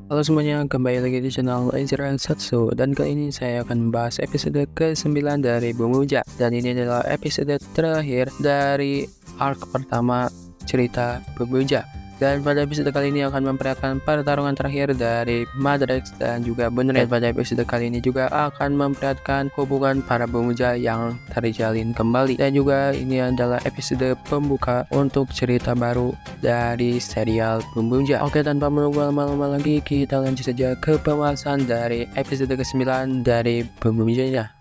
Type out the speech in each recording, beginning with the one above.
Halo semuanya, kembali lagi di channel Ezreal Satsu. Dan kali ini saya akan membahas episode ke-9 dari Bumuja. Dan ini adalah episode terakhir dari arc pertama cerita Bumuja. Dan pada episode kali ini akan memperlihatkan pertarungan terakhir dari Madrex dan juga Bunred. Pada episode kali ini juga akan memperlihatkan hubungan para Bumuja yang terjalin kembali. Dan juga ini adalah episode pembuka untuk cerita baru dari serial Bumuja. Oke, tanpa menunggu lama-lama lagi, kita lanjut saja ke pembahasan dari episode ke-9 dari Bumuja.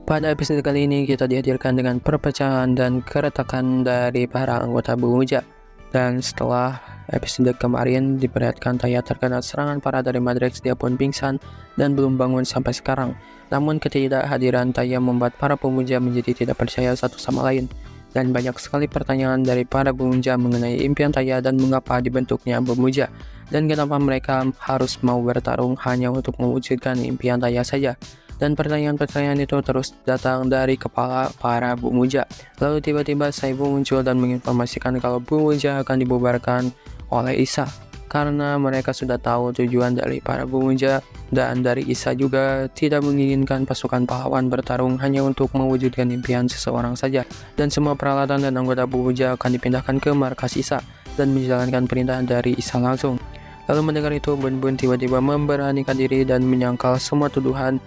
Pada episode kali ini kita dihadirkan dengan perpecahan dan keretakan dari para anggota Bumuja. Dan setelah episode kemarin diperlihatkan Taya terkena serangan parah dari Madrex, dia pun pingsan dan belum bangun sampai sekarang. Namun ketidakhadiran Taya membuat para pemuja menjadi tidak percaya satu sama lain. Dan banyak sekali pertanyaan dari para pemuja mengenai impian Taya dan mengapa dibentuknya Bumuja. Dan kenapa mereka harus mau bertarung hanya untuk mewujudkan impian Taya saja. Dan pertanyaan-pertanyaan itu terus datang dari kepala para Bumuja. Lalu tiba-tiba Saibu muncul dan menginformasikan kalau Bumuja akan dibubarkan oleh Isa. Karena mereka sudah tahu tujuan dari para Bumuja, dan dari Isa juga tidak menginginkan pasukan pahlawan bertarung hanya untuk mewujudkan impian seseorang saja. Dan semua peralatan dan anggota Bumuja akan dipindahkan ke markas Isa dan menjalankan perintah dari Isa langsung. Lalu mendengar itu, Bun Bun tiba-tiba memberanikan diri dan menyangkal semua tuduhan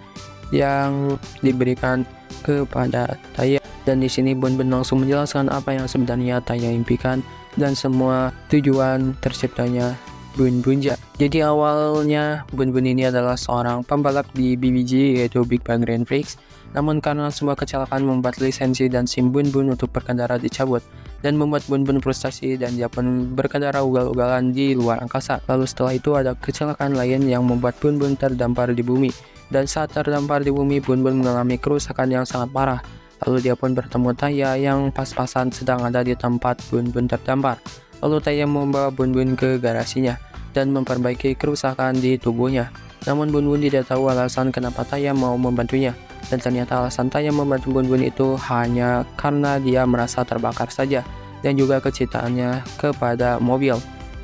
yang diberikan kepada Taya. Dan di sini Bun Bun langsung menjelaskan apa yang sebenarnya Taya impikan dan semua tujuan terciptanya Bumuja. Jadi awalnya Bun Bun ini adalah seorang pembalap di BBG, yaitu Big Bang Grand Prix. Namun karena sebuah kecelakaan membuat lisensi dan SIM Bun Bun untuk berkendara dicabut, dan membuat Bun Bun frustasi dan dia pun berkendara ugal-ugalan di luar angkasa. Lalu setelah itu ada kecelakaan lain yang membuat Bun Bun terdampar di bumi. Dan saat terdampar di bumi, Bun Bun mengalami kerusakan yang sangat parah. Lalu dia pun bertemu Taya yang pas-pasan sedang ada di tempat Bun Bun terdampar. Lalu Taya membawa Bun Bun ke garasinya dan memperbaiki kerusakan di tubuhnya. Namun Bun Bun tidak tahu alasan kenapa Taya mau membantunya. Dan ternyata alasan Taya membantu Bun Bun itu hanya karena dia merasa terbakar saja, dan juga kecintaannya kepada mobil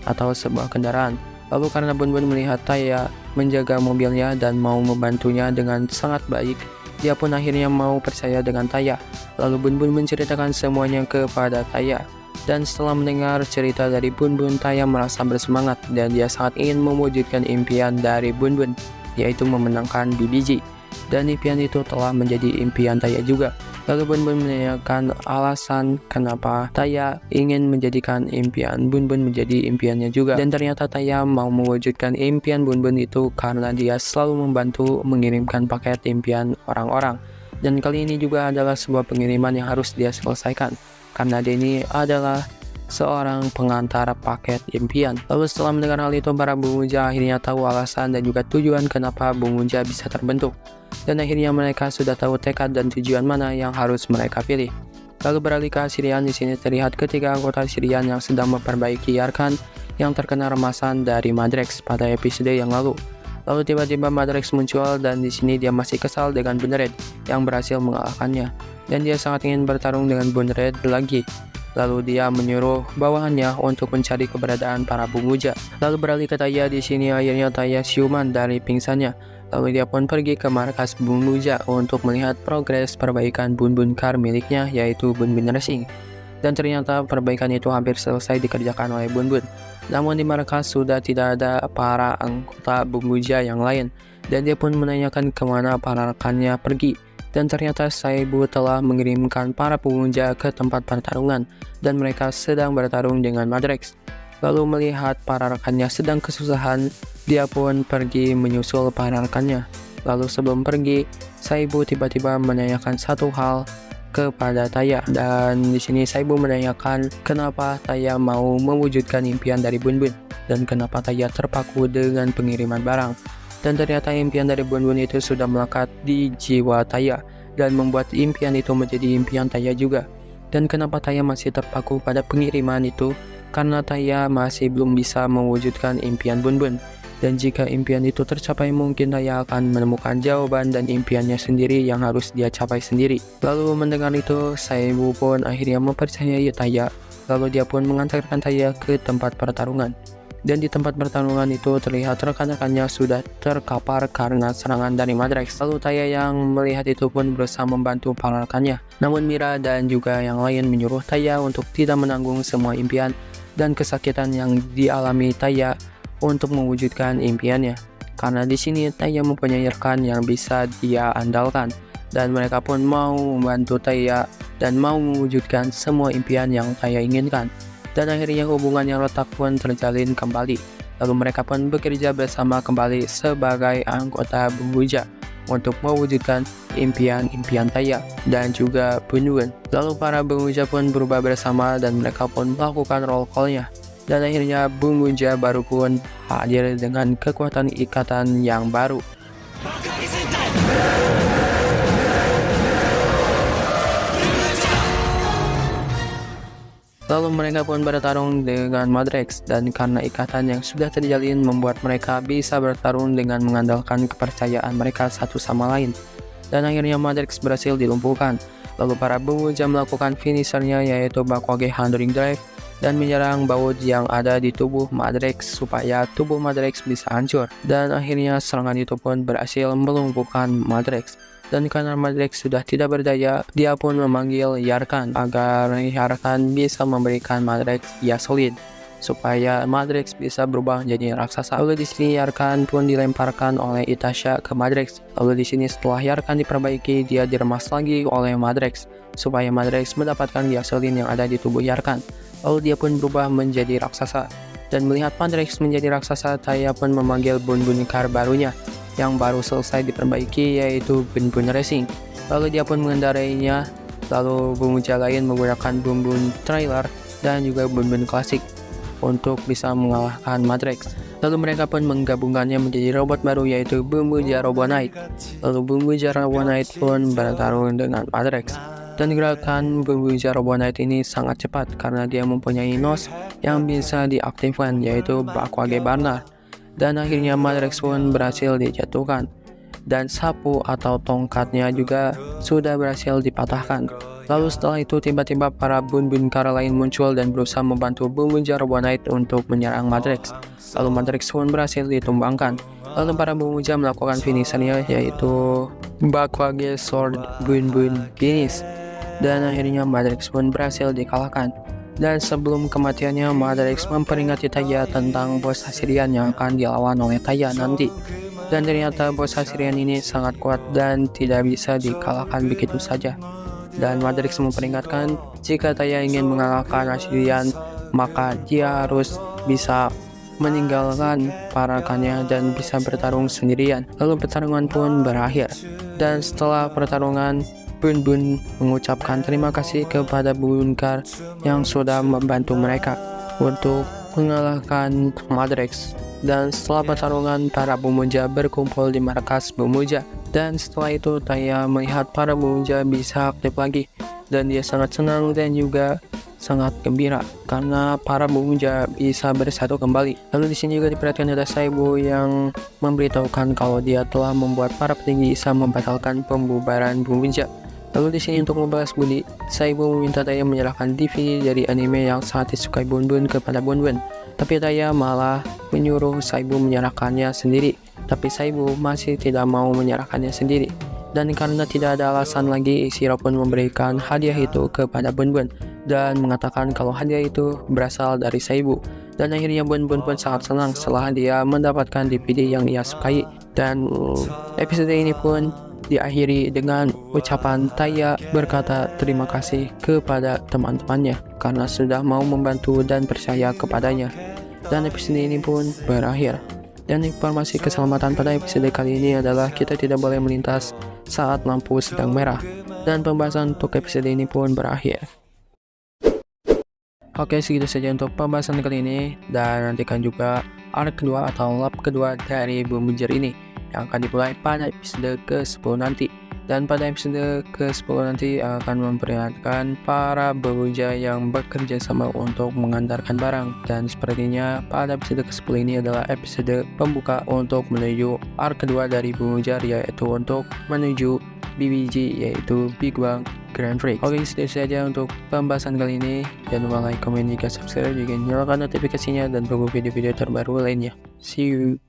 atau sebuah kendaraan. Lalu karena Bun Bun melihat Taya menjaga mobilnya dan mau membantunya dengan sangat baik, dia pun akhirnya mau percaya dengan Taya. Lalu Bun Bun menceritakan semuanya kepada Taya. Dan setelah mendengar cerita dari Bun Bun, Taya merasa bersemangat dan dia sangat ingin mewujudkan impian dari Bun Bun, yaitu memenangkan BBG. Dan impian itu telah menjadi impian Taya juga. Lalu Bun Bun menanyakan alasan kenapa Taya ingin menjadikan impian Bun Bun menjadi impiannya juga. Dan ternyata Taya mau mewujudkan impian Bun Bun itu karena dia selalu membantu mengirimkan paket impian orang-orang. Dan kali ini juga adalah sebuah pengiriman yang harus dia selesaikan, karena dia ini adalah seorang pengantar paket impian. Lalu setelah mendengar hal itu, para Bumuja akhirnya tahu alasan dan juga tujuan kenapa Bumuja bisa terbentuk. Dan akhirnya mereka sudah tahu tekad dan tujuan mana yang harus mereka pilih. Lalu beralih ke Asirian, di sini terlihat ketiga anggota Asirian yang sedang memperbaiki Yarkan yang terkena remasan dari Madrex pada episode yang lalu. Lalu tiba-tiba Madrex muncul dan di sini dia masih kesal dengan Bunred yang berhasil mengalahkannya. Dan dia sangat ingin bertarung dengan Bunred lagi. Lalu dia menyuruh bawahannya untuk mencari keberadaan para Bumuja. Lalu beralih ke Taya, di sini akhirnya Taya siuman dari pingsannya. Lalu dia pun pergi ke markas Bumuja untuk melihat progres perbaikan Bun Bun car miliknya, yaitu Bun Bun Racing. Dan ternyata perbaikan itu hampir selesai dikerjakan oleh Bun Bun. Namun di markas sudah tidak ada para anggota Bumuja yang lain. Dan dia pun menanyakan kemana para rekannya pergi. Dan ternyata Saibu telah mengirimkan para pemuja ke tempat pertarungan dan mereka sedang bertarung dengan Madrex. Lalu melihat para rekannya sedang kesusahan, dia pun pergi menyusul para rekannya. Lalu sebelum pergi, Saibu tiba-tiba menanyakan satu hal kepada Taya. Dan di sini Saibu menanyakan kenapa Taya mau mewujudkan impian dari Bun Bun dan kenapa Taya terpaku dengan pengiriman barang. Dan ternyata impian dari Bun Bun itu sudah melekat di jiwa Taya dan membuat impian itu menjadi impian Taya juga. Dan kenapa Taya masih terpaku pada pengiriman itu? Karena Taya masih belum bisa mewujudkan impian Bun Bun. Dan jika impian itu tercapai, mungkin Taya akan menemukan jawaban dan impiannya sendiri yang harus dia capai sendiri. Lalu mendengar itu, Saibu pun akhirnya mempercayai Taya. Lalu dia pun mengantarkan Taya ke tempat pertarungan. Dan di tempat pertarungan itu terlihat rekan-rekannya sudah terkapar karena serangan dari Madrex. Lalu Taya yang melihat itu pun berusaha membantu para rekannya. Namun Mira dan juga yang lain menyuruh Taya untuk tidak menanggung semua impian dan kesakitan yang dialami Taya untuk mewujudkan impiannya. Karena di sini Taya mempunyai rekan yang bisa dia andalkan, dan mereka pun mau membantu Taya dan mau mewujudkan semua impian yang Taya inginkan. Dan akhirnya hubungan yang retak pun terjalin kembali. Lalu mereka pun bekerja bersama kembali sebagai anggota Bumbuja untuk mewujudkan impian-impian Taya dan juga Bunbun. Lalu para Bumbuja pun berubah bersama dan mereka pun melakukan roll call-nya. Dan akhirnya Bumbuja baru pun hadir dengan kekuatan ikatan yang baru. Lalu mereka pun bertarung dengan Madrex, dan karena ikatan yang sudah terjalin membuat mereka bisa bertarung dengan mengandalkan kepercayaan mereka satu sama lain. Dan akhirnya Madrex berhasil dilumpuhkan. Lalu para Bumbuja melakukan finishernya, yaitu Bakwage Handling Drive, dan menyerang baut yang ada di tubuh Madrex supaya tubuh Madrex bisa hancur. Dan akhirnya serangan itu pun berhasil melumpuhkan Madrex. Dan karena Madrex sudah tidak berdaya, dia pun memanggil Yarkan agar Yarkan bisa memberikan Madrex Yasolid supaya Madrex bisa berubah menjadi raksasa. Lalu di sini Yarkan pun dilemparkan oleh Itasha ke Madrex. Lalu di sini setelah Yarkan diperbaiki, dia diremas lagi oleh Madrex supaya Madrex mendapatkan Yasolid yang ada di tubuh Yarkan. Lalu dia pun berubah menjadi raksasa. Dan melihat Madrex menjadi raksasa, Taya pun memanggil Bunbun car barunya yang baru selesai diperbaiki, yaitu Bunbun Racing. Lalu dia pun mengendarainya. Lalu Bumbuja lain menggunakan Bunbun Trailer dan juga Bunbun Klasik untuk bisa mengalahkan Madrex. Lalu mereka pun menggabungkannya menjadi robot baru, yaitu Bumbuja Robonite. Lalu Bumbuja Robonite pun bertarung dengan Madrex. Dan gerakan Bumbuja Robonite ini sangat cepat karena dia mempunyai NOS yang bisa diaktifkan, yaitu Bakwage Barnar. Dan akhirnya Madrex pun berhasil dijatuhkan, dan sapu atau tongkatnya juga sudah berhasil dipatahkan. Lalu setelah itu tiba-tiba para Bunbun car lain muncul dan berusaha membantu Bumbuja Robonite untuk menyerang Madrex. Lalu Madrex pun berhasil ditumbangkan. Lalu para Bumbuja melakukan finishernya, yaitu Bakwage Sword Bunbun Finish. Dan akhirnya Madrex pun berhasil dikalahkan. Dan sebelum kematiannya, Madrex memperingati Taya tentang bos Assyrian yang akan dilawan oleh Taya nanti. Dan ternyata bos Assyrian ini sangat kuat dan tidak bisa dikalahkan begitu saja. Dan Madrex memperingatkan jika Taya ingin mengalahkan Assyrian, maka dia harus bisa meninggalkan para rekannya dan bisa bertarung sendirian. Lalu pertarungan pun berakhir. Dan setelah pertarungan, Bunbun mengucapkan terima kasih kepada Bunbun yang sudah membantu mereka untuk mengalahkan Madrex. Dan setelah pertarungan, para Bumbuja berkumpul di markas Bumbuja. Dan setelah itu Taya melihat para Bumbuja bisa aktif lagi, dan dia sangat senang dan juga sangat gembira karena para Bumbuja bisa bersatu kembali. Lalu di sini juga diperhatikan ada Saibu yang memberitahukan kalau dia telah membuat para petinggi Isa membatalkan pembubaran Bumbuja. Lalu di sini untuk membalas budi, Saibu meminta Taya menyerahkan DVD dari anime yang sangat disukai Bunbun kepada Bunbun. Tapi Taya malah menyuruh Saibu menyerahkannya sendiri. Tapi Saibu masih tidak mau menyerahkannya sendiri. Dan karena tidak ada alasan lagi, Ishiro pun memberikan hadiah itu kepada Bunbun dan mengatakan kalau hadiah itu berasal dari Saibu. Dan akhirnya Bunbun pun sangat senang setelah dia mendapatkan DVD yang ia sukai. Dan episode ini pun diakhiri dengan ucapan Taya berkata terima kasih kepada teman-temannya karena sudah mau membantu dan percaya kepadanya. Dan episode ini pun berakhir. Dan informasi keselamatan pada episode kali ini adalah kita tidak boleh melintas saat lampu sedang merah. Dan pembahasan untuk episode ini pun berakhir. Oke, segitu saja untuk pembahasan kali ini, dan nantikan juga arc kedua atau lap kedua dari Bumbuja ini yang akan dimulai pada episode ke-10 nanti. Dan pada episode ke-10 nanti akan memperlihatkan para Bumbuja yang bekerja sama untuk mengantarkan barang. Dan sepertinya pada episode ke-10 ini adalah episode pembuka untuk menuju arc kedua dari Bumbuja, yaitu untuk menuju BBG, yaitu Big Bang Grand Prix. Oke, itu saja untuk pembahasan kali ini. Jangan lupa like, komen, jika subscribe, juga nyalakan notifikasinya dan tunggu video-video terbaru lainnya. See you.